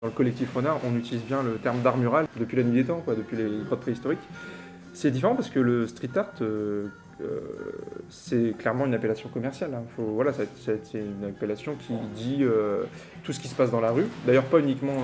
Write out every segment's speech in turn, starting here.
Dans le collectif Renard, on utilise bien le terme d'art mural depuis la nuit des temps, quoi, depuis les grottes préhistoriques. C'est différent parce que le street art, c'est clairement une appellation commerciale. Hein. Voilà, c'est une appellation qui dit tout ce qui se passe dans la rue. D'ailleurs, pas uniquement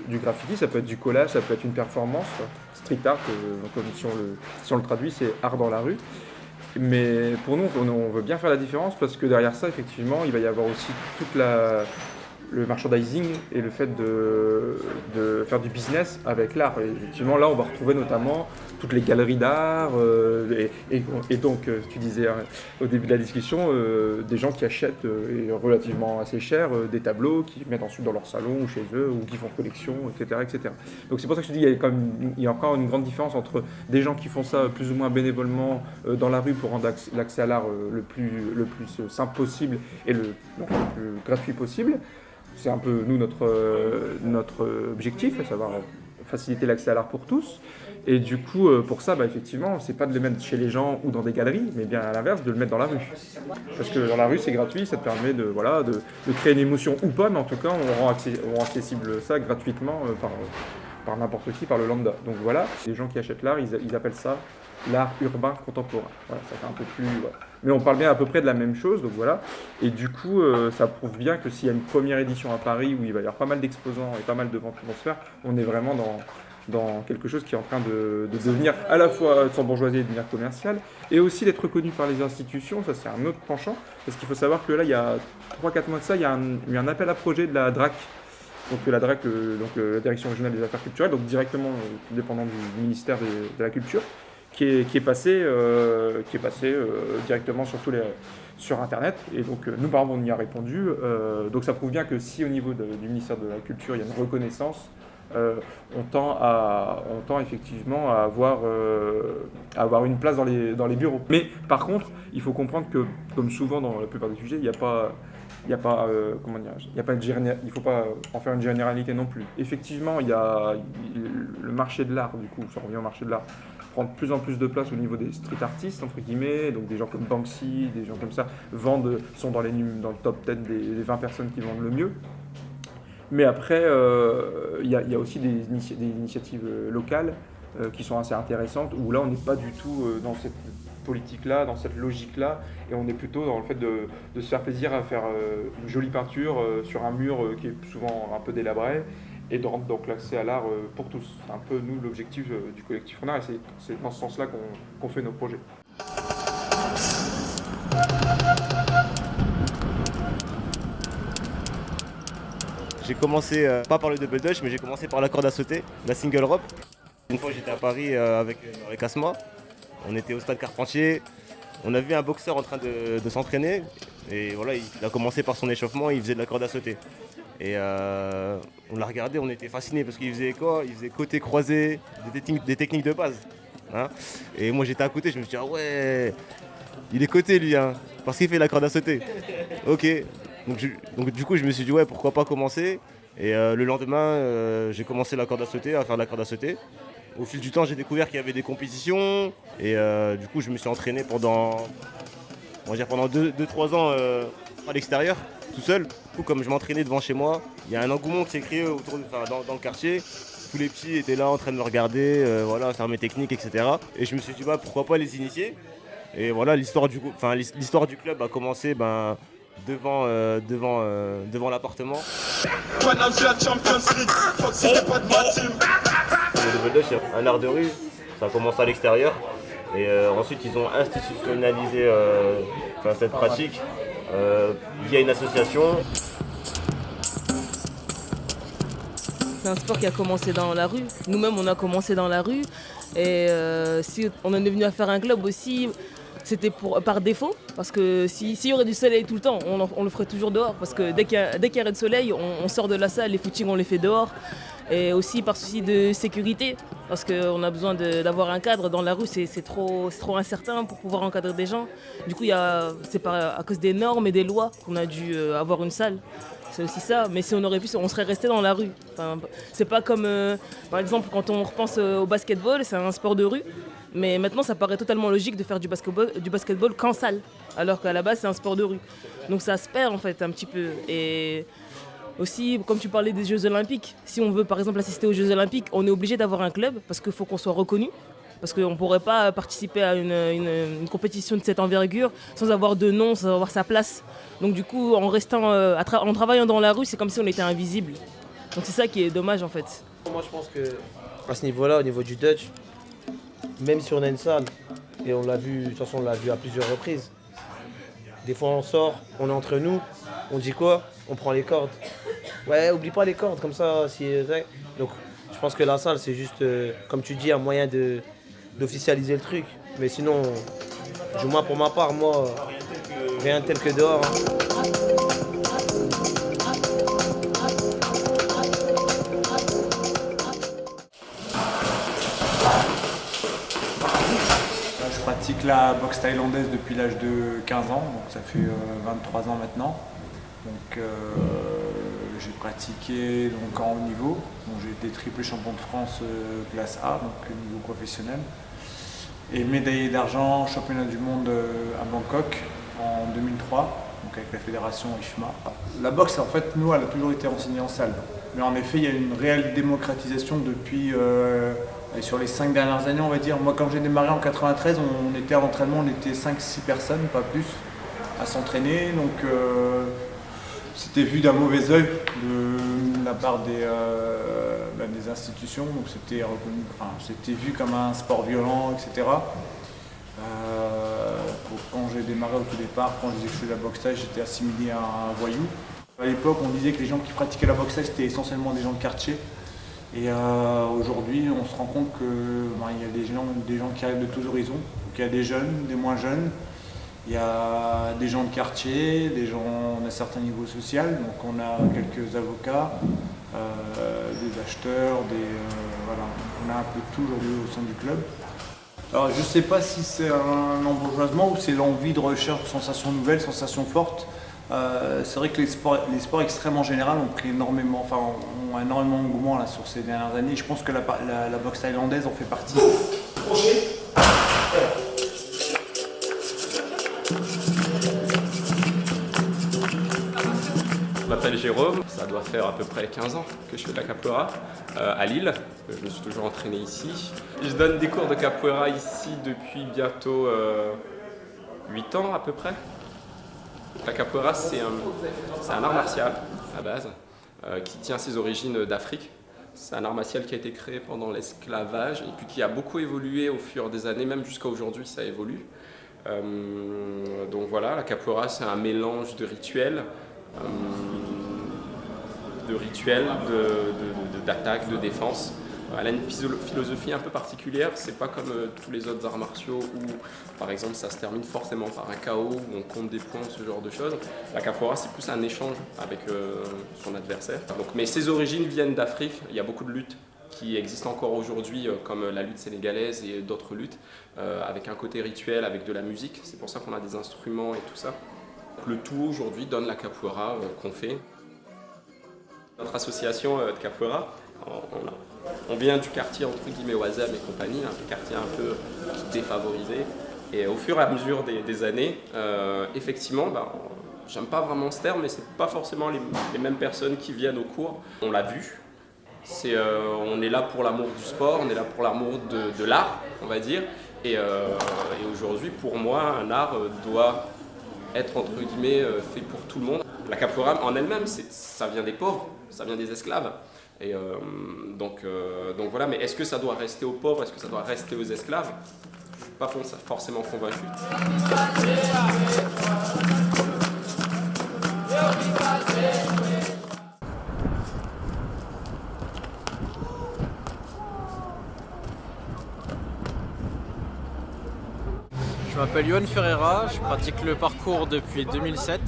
du graffiti, ça peut être du collage, ça peut être une performance. Street art, comme si on le traduit, c'est art dans la rue. Mais pour nous, on veut bien faire la différence parce que derrière ça, effectivement, il va y avoir aussi le merchandising et le fait de faire du business avec l'art. Et effectivement, là, on va retrouver notamment toutes les galeries d'art et donc, tu disais au début de la discussion, des gens qui achètent relativement assez cher des tableaux, qui mettent ensuite dans leur salon ou chez eux, ou qui font collection, etc., etc. Donc c'est pour ça que je te dis il y a encore une grande différence entre des gens qui font ça plus ou moins bénévolement dans la rue pour rendre l'accès à l'art le plus simple possible et le plus gratuit possible. C'est un peu, nous, notre objectif, à savoir faciliter l'accès à l'art pour tous. Et du coup, pour ça, effectivement, c'est pas de le mettre chez les gens ou dans des galeries, mais bien à l'inverse, de le mettre dans la rue. Parce que dans la rue, c'est gratuit, ça te permet de créer une émotion ou pas, mais en tout cas, on rend accessible ça gratuitement par n'importe qui, par le lambda. Donc voilà, les gens qui achètent l'art, ils appellent ça l'art urbain contemporain. Voilà, ça fait un peu plus... Voilà. Mais on parle bien à peu près de la même chose, donc voilà. Et du coup, ça prouve bien que s'il y a une première édition à Paris où il va y avoir pas mal d'exposants et pas mal de ventes qui vont se faire, on est vraiment dans quelque chose qui est en train de devenir à la fois sans bourgeoisie et devenir commercial, et aussi d'être reconnu par les institutions. Ça, c'est un autre penchant, parce qu'il faut savoir que là, il y a 3-4 mois de ça, il y a eu un appel à projet de la DRAC. Donc la DRAC, la Direction régionale des affaires culturelles, donc directement dépendant du ministère de la Culture, qui est passé directement sur Internet. Et donc nous, par exemple, on y a répondu. Donc ça prouve bien que si au niveau du ministère de la Culture, il y a une reconnaissance, on tend effectivement à avoir une place dans les bureaux. Mais par contre, il faut comprendre que, comme souvent dans la plupart des sujets, il ne faut pas en faire une généralité non plus. Effectivement, il y a le marché de l'art, du coup, ça revient au marché de l'art, prend de plus en plus de place au niveau des street artistes, entre guillemets, donc des gens comme Banksy, des gens comme ça, sont dans le top 10 des 20 personnes qui vendent le mieux. Mais après, il y a aussi des initiatives locales qui sont assez intéressantes, où là, on n'est pas du tout dans cette politique-là, dans cette logique-là, et on est plutôt dans le fait de se faire plaisir à faire une jolie peinture sur un mur qui est souvent un peu délabré, et de rendre donc l'accès à l'art pour tous. C'est un peu, nous, l'objectif du collectif Renard, et c'est dans ce sens-là qu'on fait nos projets. J'ai commencé, pas par le double dutch, mais j'ai commencé par la corde à sauter, la single rope. Une fois j'étais à Paris avec Asma, on était au stade Carpentier, on a vu un boxeur en train de s'entraîner, et voilà, il a commencé par son échauffement, il faisait de la corde à sauter. Et on l'a regardé, on était fascinés parce qu'il faisait quoi? Il faisait côté croisé, des techniques de base. Hein, et moi j'étais à côté, je me suis dit, ah ouais, il est coté lui, hein, parce qu'il fait la corde à sauter. Ok. Donc du coup je me suis dit ouais, pourquoi pas commencer. Et le lendemain j'ai commencé à faire de la corde à sauter. Au fil du temps j'ai découvert qu'il y avait des compétitions et du coup je me suis entraîné pendant 2-3 ans à l'extérieur, tout seul. Du coup comme je m'entraînais devant chez moi, il y a un engouement qui s'est créé dans le quartier. Tous les petits étaient là en train de me regarder, faire mes techniques, etc. Et je me suis dit pourquoi pas les initier. Et voilà, l'histoire du club a commencé devant l'appartement. Le double dutch, c'est un art de rue, ça a commencé à l'extérieur et ensuite ils ont institutionnalisé cette pratique via une association. C'est un sport qui a commencé dans la rue. Nous-mêmes, on a commencé dans la rue. Et si on en est venu à faire un club aussi, c'était par défaut. Parce que s'il y aurait du soleil tout le temps, on le ferait toujours dehors. Parce que dès qu'il y a de soleil, on sort de la salle, les footings, on les fait dehors. Et aussi par souci de sécurité. Parce qu'on a besoin d'avoir un cadre. Dans la rue, c'est trop incertain pour pouvoir encadrer des gens. Du coup, c'est à cause des normes et des lois qu'on a dû avoir une salle. C'est aussi ça, mais si on aurait pu, on serait resté dans la rue. Enfin, c'est pas comme, par exemple, quand on repense au basketball, c'est un sport de rue, mais maintenant ça paraît totalement logique de faire du basketball qu'en salle, alors qu'à la base c'est un sport de rue. Donc ça se perd en fait un petit peu. Et Aussi, comme tu parlais des Jeux Olympiques, si on veut par exemple assister aux Jeux Olympiques, on est obligé d'avoir un club parce qu'il faut qu'on soit reconnu. Parce qu'on ne pourrait pas participer à une compétition de cette envergure sans avoir de nom, sans avoir sa place. Donc du coup, en travaillant dans la rue, c'est comme si on était invisible. Donc c'est ça qui est dommage en fait. Moi je pense que à ce niveau-là, au niveau du Dutch, même si on a une salle, et on l'a vu, de toute façon on l'a vu à plusieurs reprises, des fois on sort, on est entre nous, on dit quoi? On prend les cordes. Ouais, oublie pas les cordes, comme ça, donc je pense que la salle c'est juste, comme tu dis, un moyen d'officialiser le truc. Mais sinon, du moins pour ma part, moi, rien tel que dehors. Je pratique la boxe thaïlandaise depuis l'âge de 15 ans, donc ça fait 23 ans maintenant. Donc j'ai pratiqué donc, en haut niveau. Donc, j'ai été triple champion de France classe A, donc niveau professionnel. Et médaillé d'argent championnat du monde à Bangkok en 2003, donc avec la fédération IFMA. La boxe, en fait, nous, elle a toujours été enseignée en salle. Mais en effet, il y a une réelle démocratisation depuis, sur les 5 dernières années, on va dire. Moi, quand j'ai démarré en 93, on était à l'entraînement, on était 5-6 personnes, pas plus, à s'entraîner. Donc, c'était vu d'un mauvais œil de la part des institutions, donc c'était reconnu, c'était vu comme un sport violent, etc. Quand j'ai démarré au tout départ, quand je disais que je faisais la boxe thaï, j'étais assimilé à un voyou. À l'époque, on disait que les gens qui pratiquaient la boxe thaï, c'était essentiellement des gens de quartier. Et aujourd'hui, on se rend compte qu'il y a des gens qui arrivent de tous horizons. Donc, il y a des jeunes, des moins jeunes. Il y a des gens de quartier, des gens d'un certain niveau social, donc on a quelques avocats, des acheteurs, voilà, on a un peu de tout aujourd'hui au sein du club. Alors je ne sais pas si c'est un embourgeoisement ou c'est l'envie de recherche de sensations nouvelles, sensations fortes. C'est vrai que les sports extrêmes en général ont ont énormément d'engouement là, sur ces dernières années. Je pense que la boxe thaïlandaise en fait partie. Je m'appelle Jérôme, ça doit faire à peu près 15 ans que je fais de la capoeira à Lille. Je me suis toujours entraîné ici. Je donne des cours de capoeira ici depuis bientôt 8 ans à peu près. La capoeira c'est un art martial à base qui tient ses origines d'Afrique. C'est un art martial qui a été créé pendant l'esclavage et puis qui a beaucoup évolué au fur des années, même jusqu'à aujourd'hui ça évolue. Donc voilà, la capoeira c'est un mélange de rituels, d'attaque, de défense. Elle a une philosophie un peu particulière, c'est pas comme tous les autres arts martiaux où par exemple ça se termine forcément par un KO où on compte des points, ce genre de choses. La capoeira c'est plus un échange avec son adversaire. Mais ses origines viennent d'Afrique, il y a beaucoup de luttes qui existent encore aujourd'hui comme la lutte sénégalaise et d'autres luttes avec un côté rituel, avec de la musique, c'est pour ça qu'on a des instruments et tout ça. Le tout aujourd'hui donne la capoeira qu'on fait. Notre association de capoeira, on vient du quartier entre guillemets Oisem et compagnie, un quartier un peu défavorisé. Et au fur et à mesure des années, effectivement, j'aime pas vraiment ce terme, mais c'est pas forcément les mêmes personnes qui viennent au cours. On l'a vu, on est là pour l'amour du sport, on est là pour l'amour de l'art, on va dire. Et aujourd'hui, pour moi, un art doit être entre guillemets fait pour tout le monde. La capoeira en elle-même, ça vient des pauvres, ça vient des esclaves. Et donc voilà, mais est-ce que ça doit rester aux pauvres, est-ce que ça doit rester aux esclaves? Je ne suis pas forcément convaincu. Je m'appelle Yohan Ferreira, je pratique le parcours depuis 2007.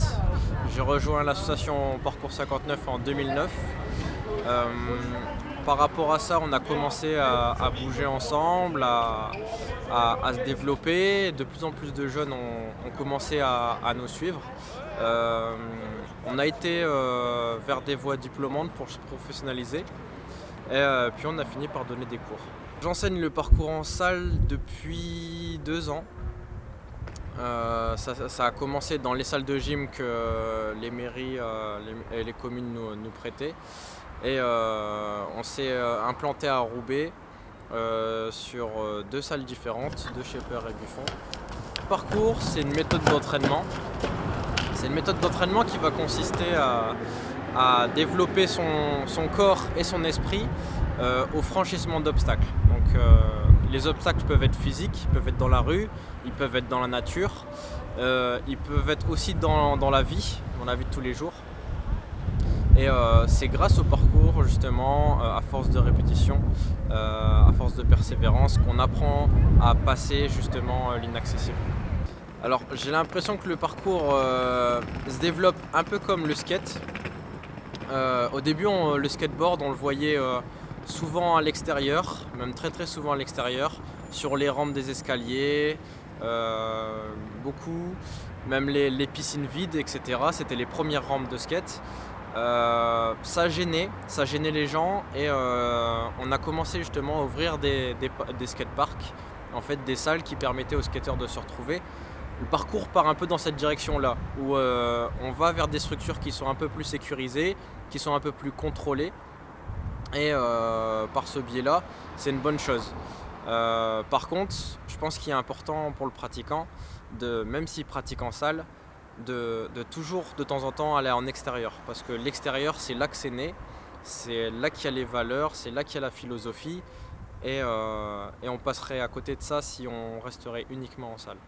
J'ai rejoint l'association Parcours 59 en 2009. Par rapport à ça, on a commencé à bouger ensemble, à se développer. De plus en plus de jeunes ont commencé à nous suivre. On a été vers des voies diplômantes pour se professionnaliser. Et puis on a fini par donner des cours. J'enseigne le parcours en salle depuis 2 ans. Ça a commencé dans les salles de gym que les mairies et les communes nous prêtaient. Et on s'est implanté à Roubaix sur 2 salles différentes, de Shepherd et Buffon. Le parcours, c'est une méthode d'entraînement. C'est une méthode d'entraînement qui va consister à développer son corps et son esprit au franchissement d'obstacles. Donc, les obstacles peuvent être physiques, ils peuvent être dans la rue, ils peuvent être dans la nature, ils peuvent être aussi dans la vie de tous les jours. Et c'est grâce au parcours justement, à force de répétition, à force de persévérance, qu'on apprend à passer justement l'inaccessible. Alors j'ai l'impression que le parcours se développe un peu comme le skate. Au début, le skateboard, on le voyait souvent à l'extérieur, même très très souvent à l'extérieur, sur les rampes des escaliers, beaucoup, même les piscines vides, etc. C'était les premières rampes de skate. Ça gênait les gens et on a commencé justement à ouvrir des skateparks, en fait des salles qui permettaient aux skateurs de se retrouver. Le parcours part un peu dans cette direction-là, où on va vers des structures qui sont un peu plus sécurisées, qui sont un peu plus contrôlées. Et par ce biais-là, c'est une bonne chose. Par contre, je pense qu'il est important pour le pratiquant, même s'il pratique en salle, de toujours de temps en temps aller en extérieur. Parce que l'extérieur, c'est là que c'est né, c'est là qu'il y a les valeurs, c'est là qu'il y a la philosophie. Et on passerait à côté de ça si on resterait uniquement en salle.